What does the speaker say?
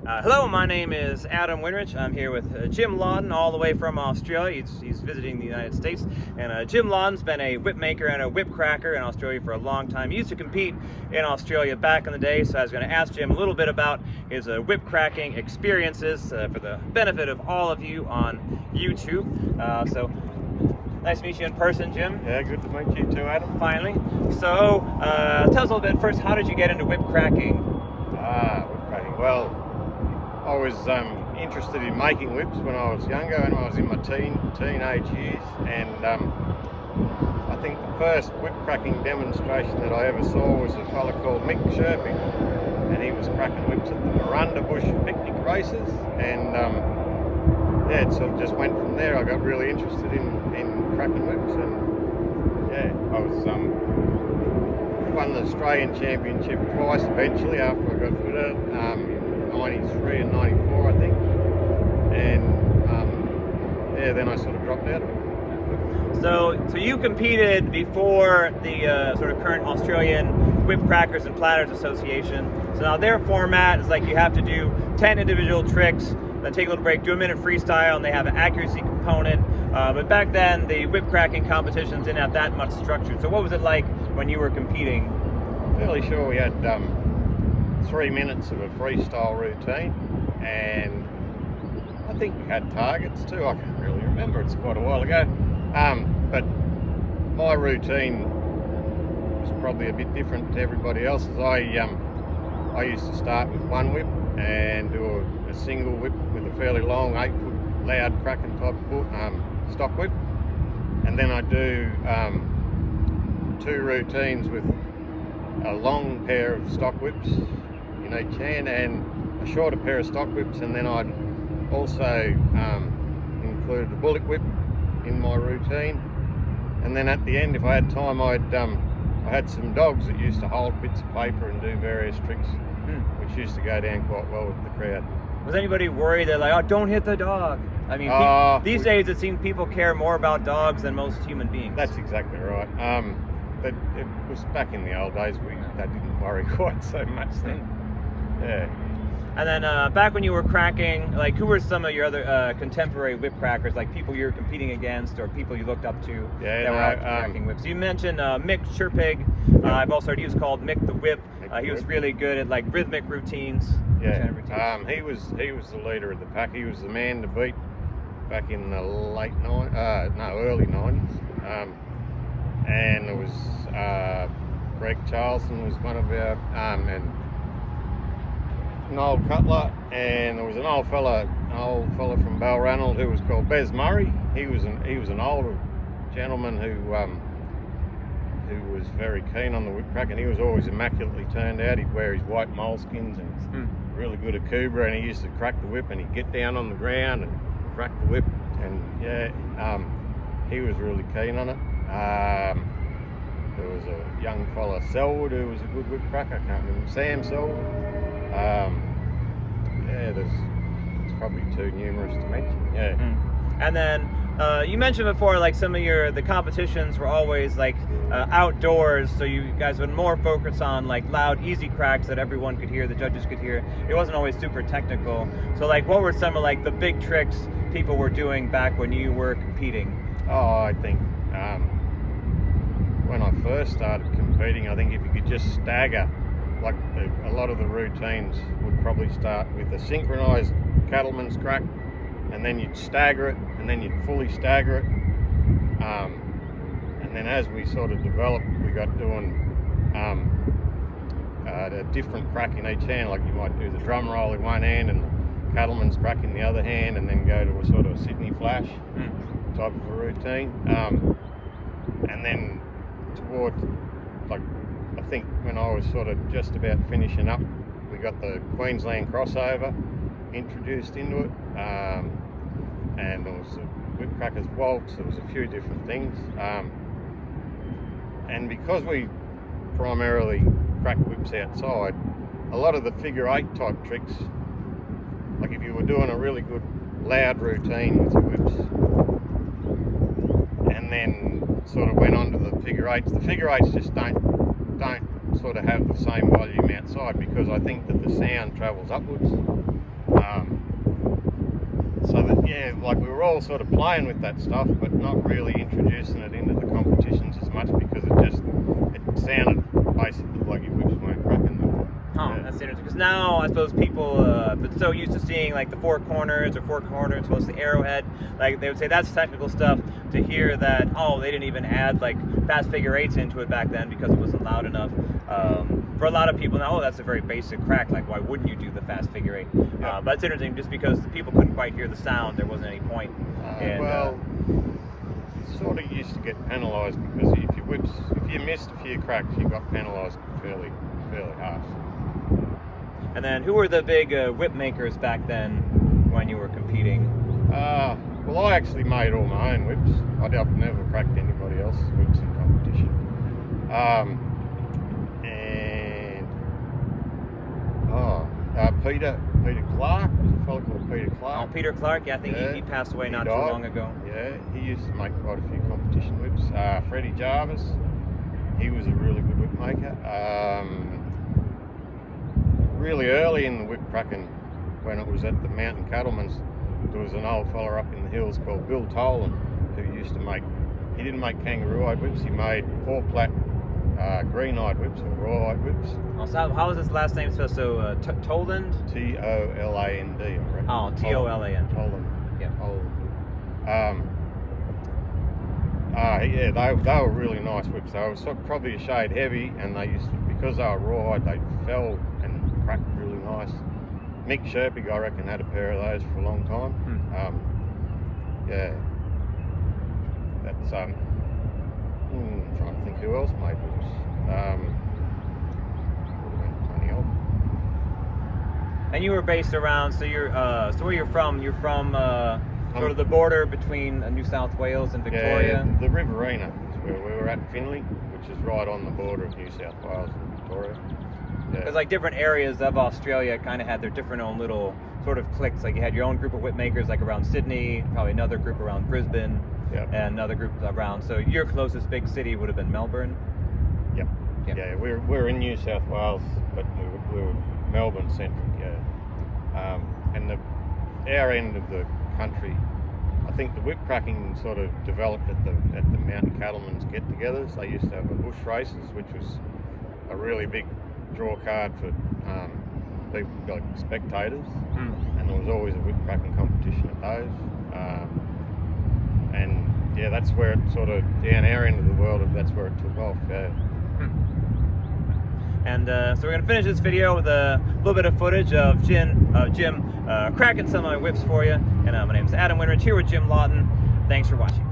Hello, my name is Adam Winrich. I'm here with Jim Lawton, all the way from Australia. He's visiting the United States. And Jim Lawton's been a whip maker and a whip cracker in Australia for a long time. He used to compete in Australia back in the day, so I was going to ask Jim a little bit about his whip cracking experiences for the benefit of all of you on YouTube. So nice to meet you in person, Jim. Yeah, good to meet you too, Adam. Finally. So tell us a little bit first, how did you get into whip cracking? Whip cracking. Well, I was interested in making whips when I was younger, and I was in my teenage years, and I think the first whip cracking demonstration that I ever saw was a fella called Mick Sherping, and he was cracking whips at the Miranda Bush picnic races, and it sort of just went from there. I got really interested in cracking whips, and I was won the Australian Championship twice eventually after I got good at it. 93 and 94, I think, and then I sort of dropped out of it. So you competed before the sort of current Australian Whip Crackers and Platters Association. So now their format is like you have to do 10 individual tricks, then take a little break, do a minute freestyle, and they have an accuracy component. But back then, the whip cracking competitions didn't have that much structure. So what was it like when you were competing? Fairly sure we had 3 minutes of a freestyle routine, and I think we had targets too. I can't really remember, it's quite a while ago. But my routine was probably a bit different to everybody else's. I used to start with one whip and do a single whip with a fairly long 8-foot loud cracking type stock whip, and then I do 2 routines with a long pair of stock whips in each hand and a shorter pair of stock whips, and then I'd also include a bullet whip in my routine. And then at the end, if I had time, I had some dogs that used to hold bits of paper and do various tricks, which used to go down quite well with the crowd. Was anybody worried that, like, oh, don't hit the dog? I mean, these days it seems people care more about dogs than most human beings. That's exactly right. But it was back in the old days, that didn't worry quite so much then. Yeah. And then back when you were cracking, like, who were some of your other contemporary whip crackers, like people you were competing against or people you looked up to that were out cracking whips? You mentioned Mick Sherpig. I've also heard he was called Mick the Whip. He was really good at like rhythmic routines. Yeah. He was the leader of the pack. He was the man to beat back in the early 90s. And there was Greg Charleston was one of our and Noel Cutler, and there was an old fella from Balranald who was called Bez Murray. He was an older gentleman who was very keen on the whip crack, and he was always immaculately turned out. He'd wear his white moleskins and was really good at Cooper, and he used to crack the whip, and he'd get down on the ground and crack the whip, and he was really keen on it. There was a young fella, Selwood, who was a good whip cracker. I can't remember, Sam Selwood. It's probably too numerous to mention. Yeah. And then you mentioned before, like some of the competitions were always like outdoors, so you guys would more focus on like loud, easy cracks that everyone could hear, the judges could hear. It wasn't always super technical. So like, what were some of like the big tricks people were doing back when you were competing? Oh, I think when I first started competing, I think if you could just stagger, like a lot of the routines would probably start with a synchronized cattleman's crack, and then you'd stagger it, and then you'd fully stagger it, and then as we sort of developed, we got doing a different crack in each hand. Like you might do the drum roll in one hand and the cattleman's crack in the other hand, and then go to a sort of Sydney flash type of a routine, and then towards, like, I think when I was sort of just about finishing up, we got the Queensland crossover introduced into it, and there was a whip cracker's waltz. There was a few different things, and because we primarily crack whips outside, a lot of the figure 8 type tricks, like if you were doing a really good loud routine with your whips, and then sort of went on to the figure 8s. The figure 8s just don't sort of have the same volume outside, because I think that the sound travels upwards, So that, yeah, like we were all sort of playing with that stuff, but not really introducing it into the competitions as much because it sounded basically like your whips weren't cracking them. Oh, Yeah. that's interesting. Because now I suppose people have been so used to seeing like the four corners plus the arrowhead. Like they would say that's technical stuff. To hear that, oh, they didn't even add like fast figure eights into it back then because it wasn't loud enough. For a lot of people now, oh, that's a very basic crack. Like, why wouldn't you do the fast figure eight? Yeah. But it's interesting just because the people couldn't quite hear the sound. There wasn't any point. Sort of used to get penalised because if you missed a few cracks, you got penalised fairly harsh. And then, who were the big whip makers back then when you were competing? Well, I actually made all my own whips. I've never cracked anybody else's whips in competition. Peter Clark, there's a fellow called Peter Clark. Oh, Peter Clark, yeah, I think he passed away not too long ago. Yeah, he used to make quite a few competition whips. Freddie Jarvis, he was a really good whip maker. Really early in the whip cracking, when it was at the Mountain Cattlemen's, there was an old fella up in the hills called Bill Tolan who used to he didn't make kangaroo-eyed whips, he made four-plat green-eyed whips or raw-eyed whips. Oh, so how was his last name? So Toland? Toland, I reckon. Oh, Tolan. Toland. Yeah. Yeah, they were really nice whips. They were probably a shade heavy, and they used to, because they were rawhide, they fell and cracked really nice. Mick Sherpig, I reckon, had a pair of those for a long time. Yeah. That's I'm trying to think who else made whips. Plenty of. And you were based around, so you're so where you're from? You're from sort of the border between New South Wales and Victoria. Yeah, the Riverina is where we were at, Finley, which is right on the border of New South Wales and Victoria. Because like different areas of Australia kind of had their different own little sort of cliques. Like you had your own group of whip makers like around Sydney, probably another group around Brisbane, and another group around. So your closest big city would have been Melbourne. Yep. Yeah, we're in New South Wales, but we were Melbourne centric. Yeah. And our end of the country, I think the whip cracking sort of developed at the Mountain Cattlemen's get-togethers. They used to have a bush races, which was a really big draw card for people like spectators, and there was always a whip cracking competition at those. And yeah, that's where it sort of down our end of the world. That's where it took off. Yeah. And so we're gonna finish this video with a little bit of footage of Jim cracking some of my whips for you. And my name's Adam Winrich here with Jim Lawton. Thanks for watching.